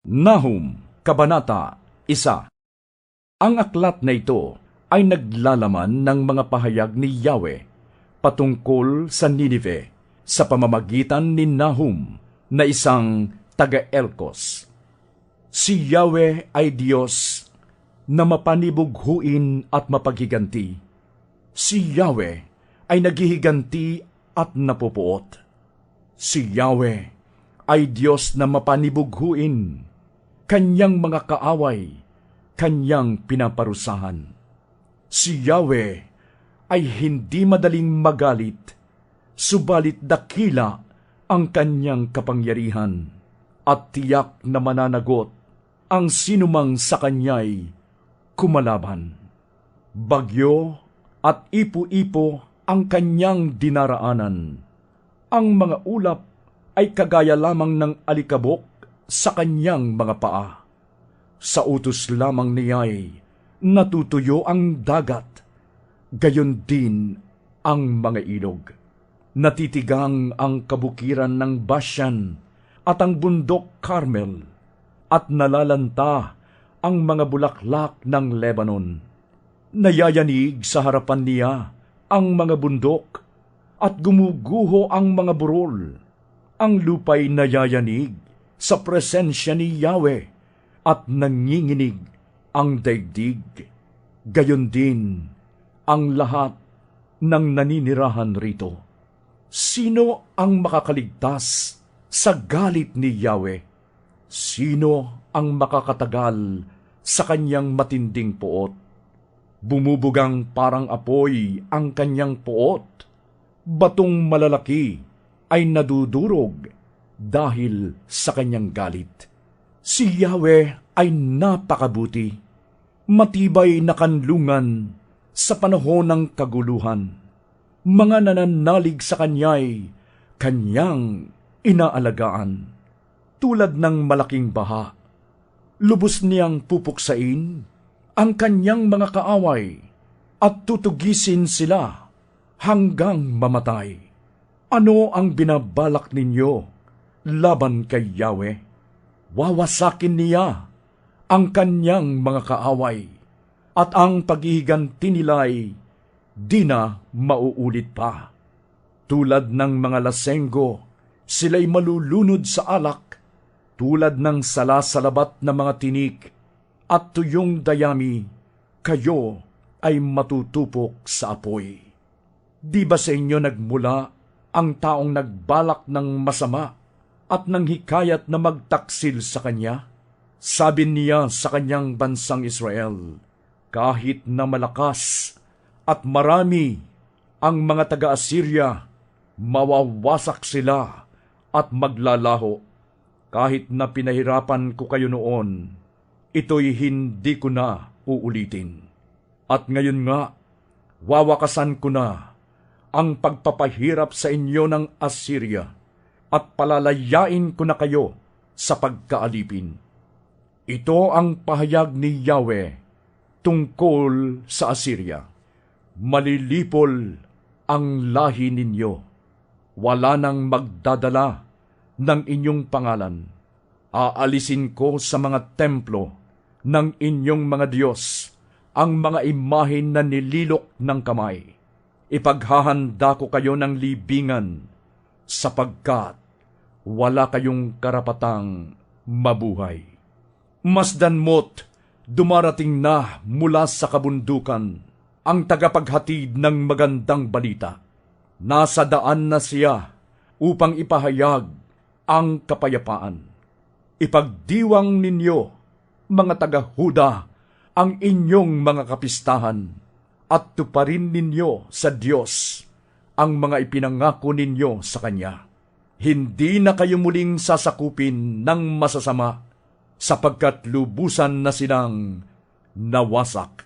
Nahum, Kabanata 1. Ang aklat na ito ay naglalaman ng mga pahayag ni Yahweh patungkol sa Ninive sa pamamagitan ni Nahum na isang taga-Elkos. Si Yahweh ay Diyos na mapanibughuin at mapaghiganti. Si Yahweh ay naghihiganti at napupuot. Si Yahweh ay Diyos na mapanibughuin. Kanyang mga kaaway, kanyang pinaparusahan. Si Yahweh ay hindi madaling magalit, subalit dakila ang kanyang kapangyarihan, at tiyak na mananagot ang sinumang sa kanya'y kumalaban. Bagyo at ipo-ipo ang kanyang dinaraanan. Ang mga ulap ay kagaya lamang ng alikabok sa kanyang mga paa. Sa utos lamang niya'y natutuyo ang dagat, gayon din ang mga ilog. Natitigang ang kabukiran ng Bashan at ang bundok Carmel, at nalalanta ang mga bulaklak ng Lebanon. Nayayanig sa harapan niya ang mga bundok, at gumuguho ang mga burol. Ang lupa'y nayayanig sa presensya ni Yahweh, at nanginginig ang daigdig. Gayon din ang lahat ng naninirahan rito. Sino ang makakaligtas sa galit ni Yahweh? Sino ang makakatagal sa kanyang matinding puot? Bumubugang parang apoy ang kanyang puot. Batong malalaki ay nadudurog dahil sa kanyang galit. Si Yahweh ay napakabuti, matibay na kanlungan sa panahon ng kaguluhan. Mga nananalig sa kanya'y kanyang inaalagaan. Tulad ng malaking baha, lubos niyang pupuksain ang kanyang mga kaaway at tutugisin sila hanggang mamatay. Ano ang binabalak ninyo laban kay Yahweh? Wawasakin niya ang kanyang mga kaaway, at ang paghihiganti nila'y di na mauulit pa. Tulad ng mga lasenggo, sila'y malulunod sa alak, tulad ng salasalabat na mga tinik at tuyong dayami, kayo ay matutupok sa apoy. Di ba sa inyo nagmula ang taong nagbalak ng masama at nang hikayat na magtaksil sa kanya? Sabi niya sa kanyang bansang Israel, kahit na malakas at marami ang mga taga-Assyria, mawawasak sila at maglalaho. Kahit na pinahirapan ko kayo noon, ito'y hindi ko na uulitin. At ngayon nga, wawakasan ko na ang pagpapahirap sa inyo ng Assyria, at palalayain ko na kayo sa pagkaalipin. Ito ang pahayag ni Yahweh tungkol sa Assyria. Malilipol ang lahi ninyo. Wala nang magdadala ng inyong pangalan. Aalisin ko sa mga templo ng inyong mga Diyos ang mga imahen na nililok ng kamay. Ipaghahanda ko kayo ng libingan, sapagkat wala kayong karapatang mabuhay. Masdan mo't dumarating na mula sa kabundukan ang tagapaghatid ng magandang balita. Nasa daan na siya upang ipahayag ang kapayapaan. Ipagdiwang ninyo, mga taga-Huda, ang inyong mga kapistahan, at tuparin ninyo sa Diyos ang mga ipinangako ninyo sa Kanya. Hindi na kayo muling sasakupin ng masasama, sapagkat lubusan na silang nawasak.